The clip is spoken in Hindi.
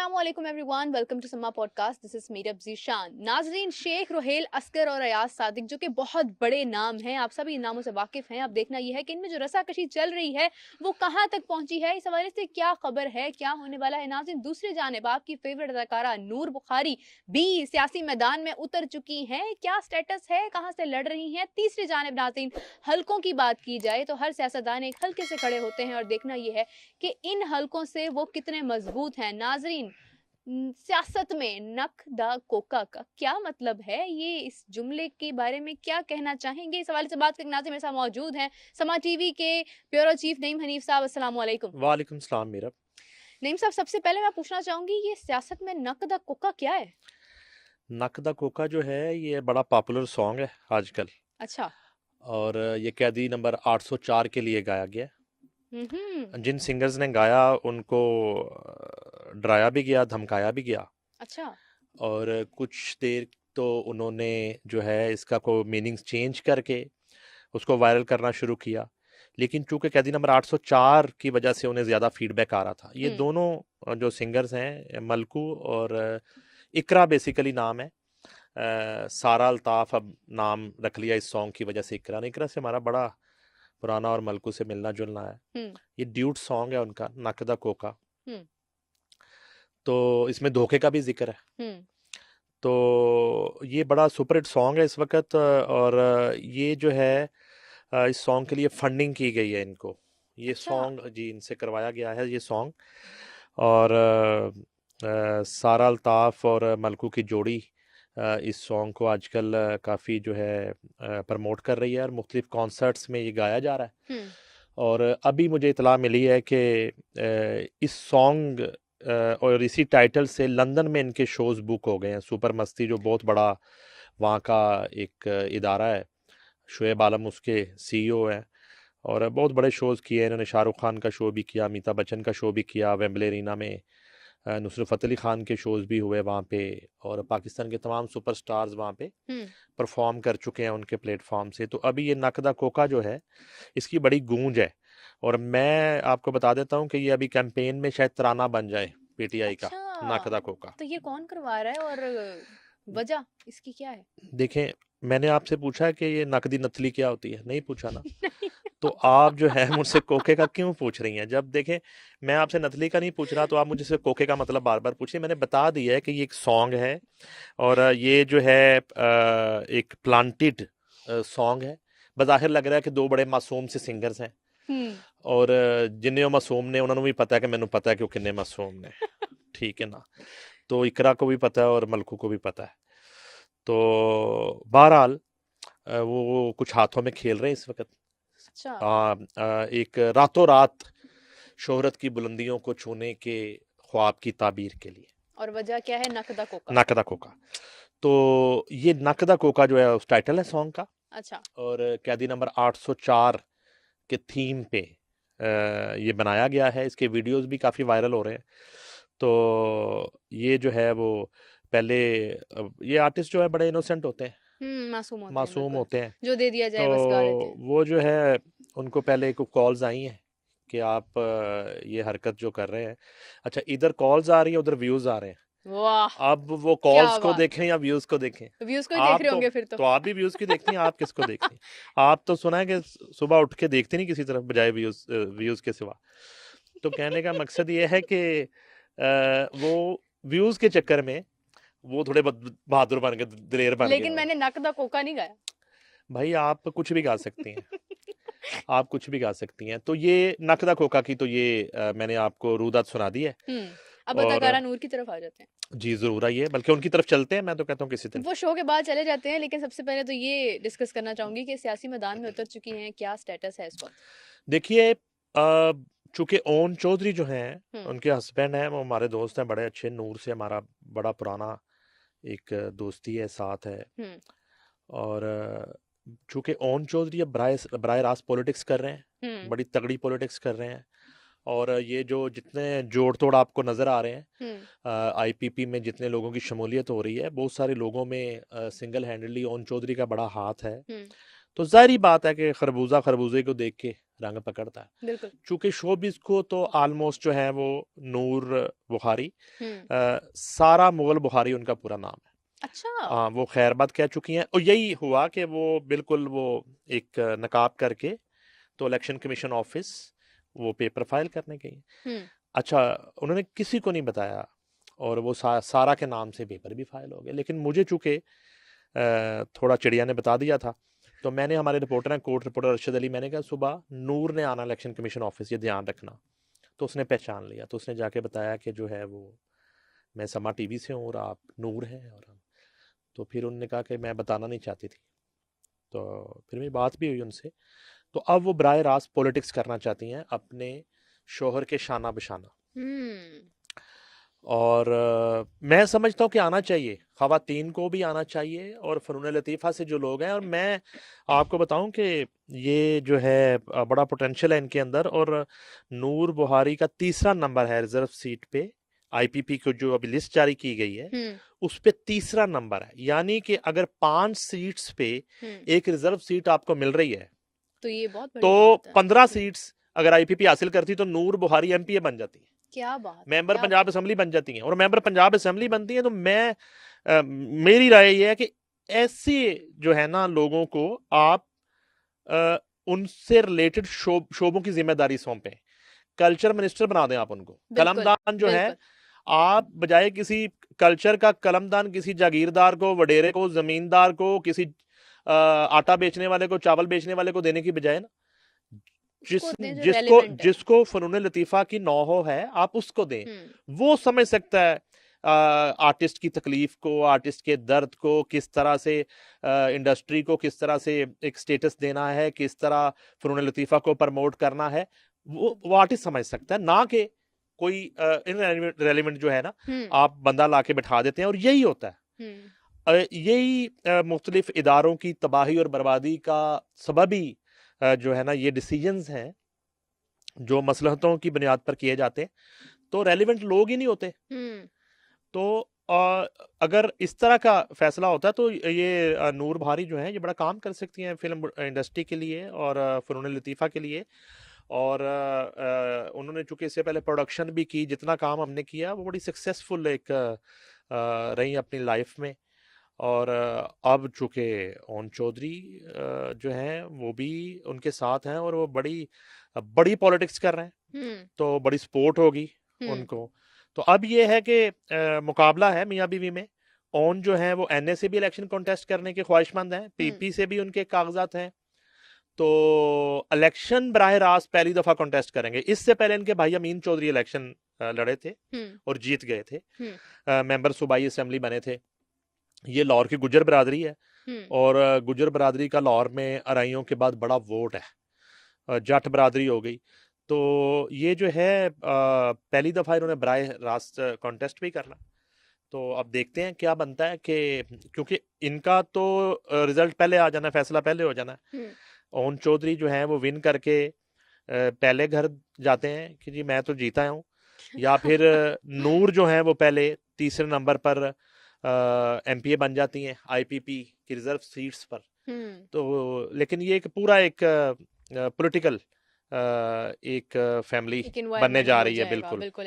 अस्सलामुअलैकुम everyone, welcome to Samaa podcast. This is Meerab Zeeshan. नाजरीन, शेख रोहेल अस्कर और अयाज सादिक जो कि बहुत बड़े नाम हैं, आप सभी इन नामों से वाकिफ हैं। अब देखना यह है कि इनमें जो रसाकशी चल रही है वो कहां तक पहुंची है, इस हवाले से क्या खबर है, क्या होने वाला है। नाज़रीन, दूसरी जानिब आपकी फेवरेट अदाकारा नूर बुखारी भी सियासी मैदान में उतर चुकी हैं। क्या स्टेटस है, कहां से लड़ रही हैं। तीसरी जानिब नाज़रीन, हल्कों की बात की जाए तो हर सियासतदान एक हल्के से खड़े होते हैं और देखना यह है कि इन हलकों से वो कितने मजबूत हैं। नाजरीन, सियासत में नक दा कोका का क्या मतलब है, ये इस जुमले के बारे में क्या कहना चाहेंगे, इस हवाले से बात करने नाज़रीन मेरे साथ मौजूद हैं समा टीवी के ब्यूरो चीफ नईम हनीफ साहब। अस्सलाम वालेकुम। वालेकुम सलाम मीरा। नईम साहब, सबसे पहले मैं पूछना चाहूंगी, ये सियासत में नक दा कोका क्या है? नक दा कोका जो है ये बड़ा पॉपुलर सॉन्ग है आजकल, अच्छा। और ये कैदी नंबर 804 के लिए गाया गया हम्म। है। जिन सिंगर्स ने गाया उनको डराया भी गया, धमकाया भी गया, अच्छा। और कुछ देर तो उन्होंने जो है इसका को मीनिंग्स चेंज करके उसको वायरल करना शुरू किया। लेकिन चूंकि कैदी नंबर 804 की वजह से उन्हें ज़्यादा फीडबैक आ रहा था। ये दोनों जो सिंगर्स हैं, मलकू और इकरा बेसिकली नाम है, सारा अल्ताफ अब नाम रख लिया इस सॉन्ग की वजह से। इकरा ने, इकरा से हमारा बड़ा पुराना और मलकू से मिलना जुलना है। ये ड्यूट सॉन्ग है उनका, नकदा कोका। तो इसमें धोखे का भी जिक्र है। तो ये बड़ा सुपरहिट सॉन्ग है इस वक्त, और ये जो है इस सॉन्ग के लिए फंडिंग की गई है इनको। ये अच्छा। सॉन्ग जी इनसे करवाया गया है ये सॉन्ग। और सारा अल्ताफ और मलकू की जोड़ी इस सॉन्ग को आजकल काफ़ी जो है प्रमोट कर रही है, और मुख्तलिफ कॉन्सर्ट्स में ये गाया जा रहा है। और अभी मुझे इतला मिली है कि इस सॉन्ग और इसी टाइटल से लंदन में इनके शोज़ बुक हो गए हैं। सुपर मस्ती जो बहुत बड़ा वहाँ का एक इदारा है, शुएब आलम उसके सीईओ हैं, और बहुत बड़े शोज़ किए इन्होंने। शाहरुख खान का शो भी किया, अमिताभ बच्चन का शो भी किया वेम्बले एरिना में, नुसरत फ़तेह अली खान के शोज़ भी हुए वहाँ पे, और पाकिस्तान के तमाम सुपरस्टार्स वहाँ पे परफॉर्म कर चुके हैं उनके प्लेटफॉर्म से। तो अभी ये नकदा कोका जो है इसकी बड़ी गूंज है, और मैं आपको बता देता हूँ कि ये अभी कैंपेन में शायद तराना बन जाए पीटीआई का, नकदा अच्छा, कोका। तो ये कौन करवा रहा है और वजह इसकी क्या है? देखें, मैंने आपसे पूछा कि ये नकदी नथली क्या होती है, नहीं पूछा ना। तो आप जो है मुझसे कोके का क्यों पूछ रही हैं? जब देखें मैं आपसे नथली का नहीं पूछ रहा, तो आप मुझसे कोके का मतलब बार बार पूछ रही हैं। मैंने बता दिया है कि ये एक सॉन्ग है, और ये जो है एक प्लांटेड सॉन्ग है। बज़ाहिर लग रहा है कि दो बड़े मासूम से सिंगर्स हैं, और जिन्हें वो मासूम ने उन्होंने भी पता है कि मैंने पता है कि वो किन्ने मासूम ने, ठीक है ना। तो इकरा को भी पता है और मलकू को भी पता है। तो बहरहाल वो कुछ हाथों में खेल रहे हैं इस वक्त। अच्छा। एक रातों रात शोहरत की बुलंदियों को छूने के ख्वाब की ताबीर के लिए। और वजह क्या है? नकदा कोका। नकदा कोका। तो ये नकदा कोका जो है उस टाइटल है सॉन्ग का, अच्छा। और कैदी नंबर 804 के थीम पे ये बनाया गया है। इसके वीडियोस भी काफ़ी वायरल हो रहे हैं। तो ये जो है वो पहले ये आर्टिस्ट जो है बड़े इनोसेंट होते हैं, मासूम होते हैं, मासूम बिल्कुल। होते हैं। जो दे दिया तो जाए बस गा देते हैं। वो जो है उनको पहले कुछ कॉल्स आई हैं कि आप ये हरकत जो कर रहे हैं। अच्छा, इधर कॉल्स आ रही है, उधर व्यूज़ आ रहे हैं। वाह, अब वो क्या कॉल्स को बात देखें या व्यूज़ को देखें? व्यूज को ही देख आप रहे तो होंगे फिर तो। तो आप भी व्यूज़ की देखती हैं, आप किसको देखती हैं? आप तो सुना है कि सुबह उठ के देखती नहीं किसी तरफ बजाय व्यूज़ के सिवा। तो कहने का मकसद ये है कि वो व्यूज़ के चक्कर में वो थोड़े बहादुर बन गए, दिलेर बन गए लेकिन वो। मैंने नकदा कोका नहीं गाया। भाई आप कुछ भी गा सकती हैं, आप कुछ भी गा सकती हैं। तो ये नकदा कोका की तो ये मैंने आपको रूदात सुना दी है। अब और अदाकारा नूर की तरफ आ जाते हैं। जी ज़रूर आइए, बल्कि उनकी तरफ चलते हैं, मैं तो कहता हूँ किसी दिन। वो शो के बाद चले जाते हैं, लेकिन सबसे पहले तो ये डिस्कस करना चाहूंगी कि सियासी मैदान में उतर चुकी हैं, क्या स्टेटस है इस वक्त? देखिए, चूंकि ओन चौधरी जो हैं हम्म। उनके हस्बैंड हैं, वो हमारे दोस्त हैं बड़े अच्छे। नूर से हमारा बड़ा पुराना एक दोस्ती है, साथ है। हम्म। और चूंकि ओन चौधरी अब बराह रास्त पॉलिटिक्स कर रहे हैं, बड़ी तगड़ी पॉलिटिक्स कर रहे हैं। और ये जो जितने जोड़ तोड़ आपको नज़र आ रहे हैं, आईपीपी में जितने लोगों की शमूलियत हो रही है, बहुत सारे लोगों में सिंगल हैंडेडली ओन चौधरी का बड़ा हाथ है। तो ज़ाहिरी बात है कि खरबूजा खरबूजे को देख के रंग पकड़ता है। बिल्कुल। चूंकि शोबिस को तो ऑलमोस्ट जो है वो नूर बुखारी, हम्म। सारा मुगल बुखारी उनका पूरा नाम है। अच्छा। वो खैरबाद कह चुकी हैं, और यही हुआ कि वो बिल्कुल वो एक नकाब करके तो इलेक्शन कमीशन ऑफिस वो पेपर फाइल करने गई। हम्म। अच्छा, उन्होंने किसी को नहीं बताया, और वो सारा के नाम से पेपर भी फाइल हो गए। लेकिन मुझे चूंकि थोड़ा चिड़िया ने बता दिया था, तो मैंने, हमारे रिपोर्टर हैं, कोर्ट रिपोर्टर अरशद अली, मैंने कहा सुबह नूर ने आना इलेक्शन कमीशन ऑफिस, ये ध्यान रखना। तो उसने पहचान लिया, तो उसने जाके बताया कि जो है वो मैं समा टीवी से हूँ और आप नूर हैं। और तो फिर उन्होंने कहा कि मैं बताना नहीं चाहती थी। तो फिर मेरी बात भी हुई उनसे। तो अब वो बराह रास्त पॉलिटिक्स करना चाहती हैं अपने शोहर के शाना बशाना। हम्म। और मैं समझता हूँ कि आना चाहिए, ख़वातीन को भी आना चाहिए, और फ़नून लतीफ़ा से जो लोग हैं, और मैं आपको बताऊं कि ये जो है बड़ा पोटेंशियल है इनके अंदर। और नूर बुहारी का तीसरा नंबर है रिजर्व सीट पे, आईपीपी को जो अभी लिस्ट जारी की गई है हम्म। उस पे तीसरा नंबर है। यानी कि अगर 5 सीट्स पे हम्म। एक रिजर्व सीट आपको मिल रही है, तो ये बहुत बड़ी तो बात है। 15 सीट्स अगर आईपीपी हासिल करती तो नूर बुहारी एमपीए बन जाती है, क्या बात है, मेंबर क्या पंजाब बात है। असेंबली बन जाती हैं। और मेंबर पंजाब असेंबली बनती हैं तो मैं मेरी राय ये है कि ऐसे जो है ना लोगों को आप अ, उनसे रिलेटेड शोबों की जिम्मेदारी सौंपें, कल्चर मिनिस्टर बना दें आप उनको। बिल्कुल। कलमदान जो है, बिल्कुल। आप बजाय किसी कल्चर का कलमदान किसी जागीरदार को, वडेरे को, जमींदार को, किसी आटा बेचने वाले को, चावल बेचने वाले को देने की बजाय ना, जिस उसको दें जो जिसको रेलिवेंट है। जिसको फनून लतीफ़ा की नौहो है, आप उसको दें। हम्म। वो समझ सकता है आर्टिस्ट की तकलीफ को, आर्टिस्ट के दर्द को, किस तरह से इंडस्ट्री को किस तरह से एक स्टेटस देना है, किस तरह फनून लतीफ़ा को प्रमोट करना है। वो आर्टिस्ट समझ सकता है, ना कि कोई इनरेलीवेंट जो है ना हम्म। आप बंदा ला के बैठा देते हैं। और यही होता है, हम्म। यही मुख्तलिफ इदारों की तबाही और बर्बादी का सबब ही जो है ना ये डिसीजंस हैं जो मसलहतों की बुनियाद पर किए जाते हैं, तो रेलिवेंट लोग ही नहीं होते। हम्म। तो अगर इस तरह का फैसला होता है तो ये नूर भारी जो है ये बड़ा काम कर सकती हैं फिल्म इंडस्ट्री के लिए और फ़नून लतीफ़ा के लिए। और उन्होंने चूंकि इससे पहले प्रोडक्शन भी की, जितना काम हमने किया वो बड़ी सक्सेसफुल एक रही अपनी लाइफ में। और अब चूंकि ओन चौधरी जो हैं वो भी उनके साथ हैं, और वो बड़ी बड़ी पॉलिटिक्स कर रहे हैं, हम्म। तो बड़ी सपोर्ट होगी हम्म। उनको। तो अब ये है कि मुकाबला है मियाँ बीवी में। ओन जो है वो एनए से भी इलेक्शन कॉन्टेस्ट करने के ख्वाहिशमंद हैं, पीपी से भी उनके कागजात हैं। तो इलेक्शन बराह रास्त पहली दफा कॉन्टेस्ट करेंगे। इससे पहले इनके भाई अमीन चौधरी इलेक्शन लड़े थे हम्म। और जीत गए थे, हम्म। मेंबर सूबाई असेंबली बने थे। ये लाहौर की गुजर बरादरी है, हम्म। और गुजर बरादरी का लाहौर में अराइयों के बाद बड़ा वोट है, जट बरादरी हो गई। तो ये जो है पहली दफ़ा इन्होंने बराह रास्त कॉन्टेस्ट भी करना। तो अब देखते हैं क्या बनता है, कि क्योंकि इनका तो रिजल्ट पहले आ जाना है, फैसला पहले हो जाना है। हम्म। ओन चौधरी जो है वो विन करके पहले घर जाते हैं कि जी मैं तो जीता हूँ, या फिर नूर जो है वो पहले तीसरे नंबर पर एमपीए बन जाती हैं आईपीपी की रिजर्व सीट्स पर। हम्म। तो लेकिन ये एक पूरा एक पॉलिटिकल एक फैमिली एक बनने एनवायरनमेंट जा हो रही है, जाएगा बिल्कुल। बिल्कुल।